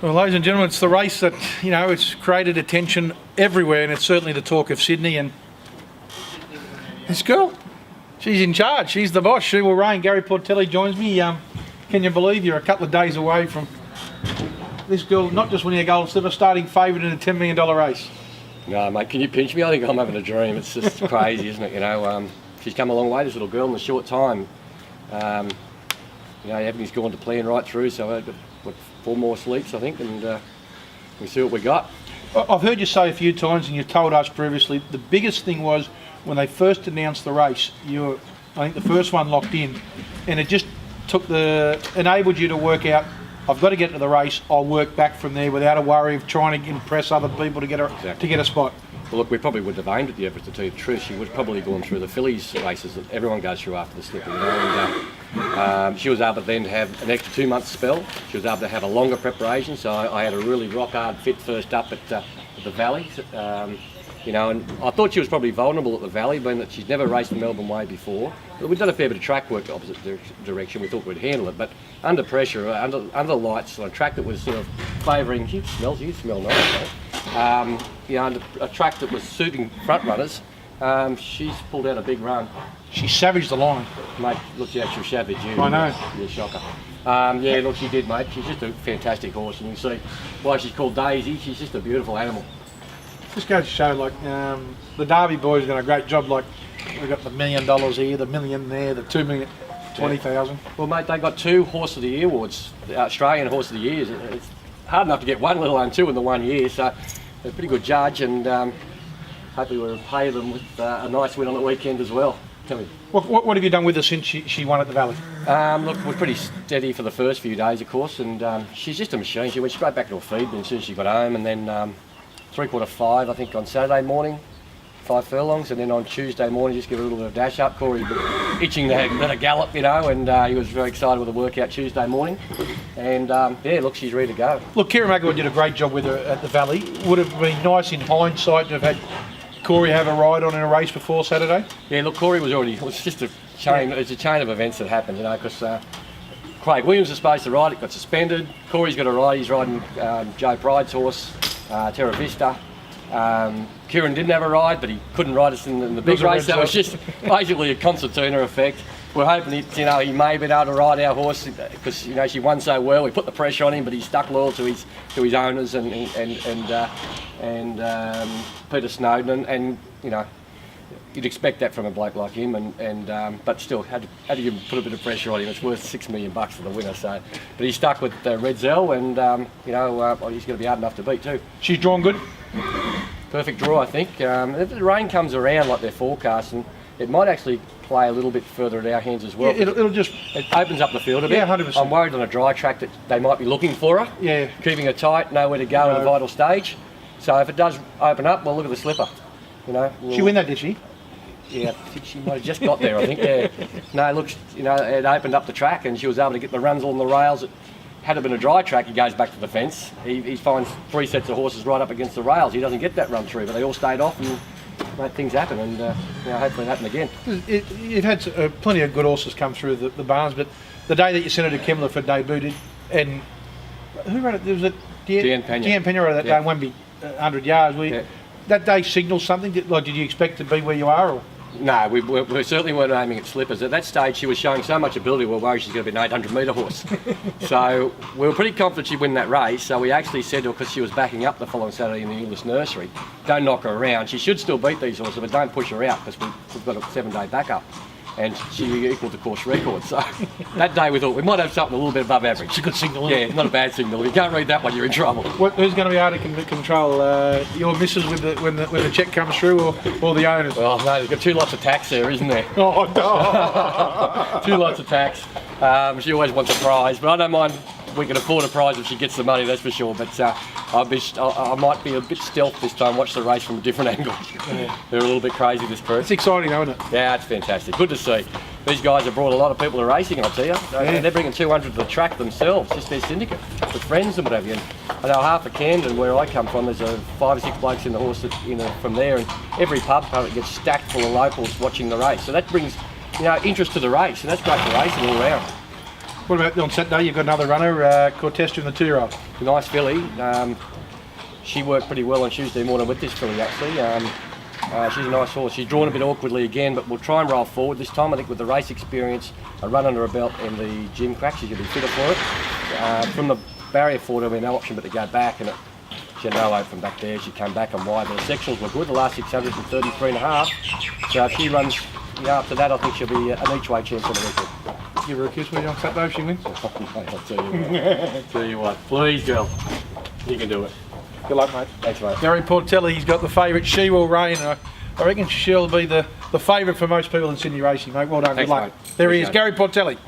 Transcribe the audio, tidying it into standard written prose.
Well, ladies and gentlemen, it's the race that, it's created attention everywhere, and it's certainly the talk of Sydney. And this girl, she's in charge. She's the boss. She will reign. Gary Portelli joins me. Can you believe you're a couple of days away from this girl not just winning a gold slipper, starting favourite in a $10 million race? No, mate, can you pinch me? I think I'm having a dream. It's just crazy, isn't it? She's come a long way, this little girl, in a short time. Everything's gone to plan right through, so I've got 4 more sleeps, I think, and we see what we got. I've heard you say a few times, and you told us previously, the biggest thing was when they first announced the race, you were, I think, the first one locked in, and it just enabled you to work out, I've got to get to the race, I'll work back from there without a worry of trying to impress other people to get a spot. Well, look, we probably wouldn't have aimed at the Everest, to tell you the truth. She would have probably gone through the fillies races that everyone goes through after the slipper, and she was able then to have an extra 2 months spell. She was able to have a longer preparation, so I had a really rock hard fit first up at the Valley. And I thought she was probably vulnerable at the Valley, being that she's never raced the Melbourne Way before. But we've done a fair bit of track work opposite direction. We thought we'd handle it, but under pressure, under the lights, on a track that was sort of favouring, you smell nice, mate. Under a track that was suiting front runners, she's pulled out a big run. She savaged the line. Mate, look, she actually savaged you. I know. You're a shocker. Look, she did, mate. She's just a fantastic horse, and you see why she's called Daisy. She's just a beautiful animal. Just goes to show, the Derby boys have done a great job. We've got the $1 million here, the $1 million there, the $2 million, 20,000. Well, mate, they got 2 Horse of the Year awards, the Australian Horse of the Year. It's hard enough to get one, let alone 2 in the 1 year. So they're a pretty good judge, and hopefully we'll pay them with a nice win on the weekend as well. Tell me. What have you done with her since she won at the Valley? Look, we're pretty steady for the first few days, of course, and she's just a machine. She went straight back to her feed as soon as she got home, and then 3:45, I think, on Saturday morning, 5 furlongs, and then on Tuesday morning just give her a little bit of dash up. Corey itching to let her gallop, and he was very excited with the workout Tuesday morning. And look, she's ready to go. Look, Kieran McElroy did a great job with her at the Valley. Would have been nice in hindsight to have had Corey have a ride on in a race before Saturday? Yeah, look, Corey it was just a chain, it's a chain of events that happened, because Craig Williams was supposed to ride it, got suspended. Corey's got a ride, he's riding Joe Pride's horse, Terra Vista. Kieran didn't have a ride, but he couldn't ride us in the big race, so it was just basically a concertina effect. We're hoping he may have been able to ride our horse because she won so well. We put the pressure on him, but he stuck loyal to his owners and Peter Snowden, and you'd expect that from a bloke like him, but still had to put a bit of pressure on him. It's worth $6 million for the winner, so but he stuck with Red Zell, and he's going to be hard enough to beat too. She's drawn good. Perfect draw, I think. If the rain comes around like they're forecasting, it might actually play a little bit further at our hands as well. Yeah, it opens up the field a bit. Yeah, 100%. I'm worried on a dry track that they might be looking for her. Yeah. Keeping her tight, nowhere to go at a vital stage. So if it does open up, well, look at the slipper. She win that, did she? Yeah, I think she might have just got there, I think, yeah. No, look, it opened up the track and she was able to get the runs on the rails. Had it been a dry track, he goes back to the fence. He finds 3 sets of horses right up against the rails. He doesn't get that run through, but they all stayed off and things happen, and hopefully it'll happen again. You've had plenty of good horses come through the barns, but the day that you sent her to Kemmler for debut, and who ran it? There was Deanne Pena. Deanne Pena ran that day and won me 100 yards. That day signals something? Did you expect to be where you are? Or? No, we certainly weren't aiming at slippers. At that stage, she was showing so much ability, we were worried she's going to be an 800-metre horse. So we were pretty confident she'd win that race. So we actually said to her, because she was backing up the following Saturday in the English nursery, don't knock her around. She should still beat these horses, but don't push her out because we've got a 7-day backup. And she equalled the course record. So that day we thought we might have something a little bit above average. It's a good signal, isn't it? Yeah, not a bad signal. If you can't read that one, you're in trouble. Who's going to be able to control your missus when the cheque comes through, or the owners? Well, no, there's got 2 lots of tax there, isn't there? Oh, no. 2 lots of tax. She always wants a prize, but I don't mind. We can afford a prize if she gets the money, that's for sure. But I might be a bit stealth this time, watch the race from a different angle. Yeah. They're a little bit crazy, this crew. It's exciting, though, isn't it? Yeah, it's fantastic. Good to see. These guys have brought a lot of people to racing, I'll tell you. Yeah. They're bringing 200 to the track themselves, just their syndicate, with friends and what have you. And I know half of Camden, where I come from, there's 5 or 6 blokes in the horse from there, and every pub gets stacked full of locals watching the race. So that brings interest to the race, and that's great for racing all round. What about on Saturday? You've got another runner, Cortesta in the 2-year-old. Nice filly. She worked pretty well on Tuesday morning with this filly actually. She's a nice horse. She's drawn a bit awkwardly again, but we'll try and roll forward this time. I think with the race experience, a run under her belt in the gym crack, she's going to be fitter for it. From the barrier forward, there'll be no option but to go back, and she had no hope from back there. She came back and wide, but the sectionals were good. The last 633.5. So if she runs up to that, I think she'll be an each-way chance for the weekend. Give her a kiss when you on Saturday if she wins. I'll tell you what. Please, girl. You can do it. Good luck, mate. Thanks, mate. Gary Portelli, he's got the favourite, She Will Reign. I reckon she'll be the favourite for most people in Sydney racing, mate. Well done, Thanks, good luck. mate. There he is, Appreciate Gary Portelli.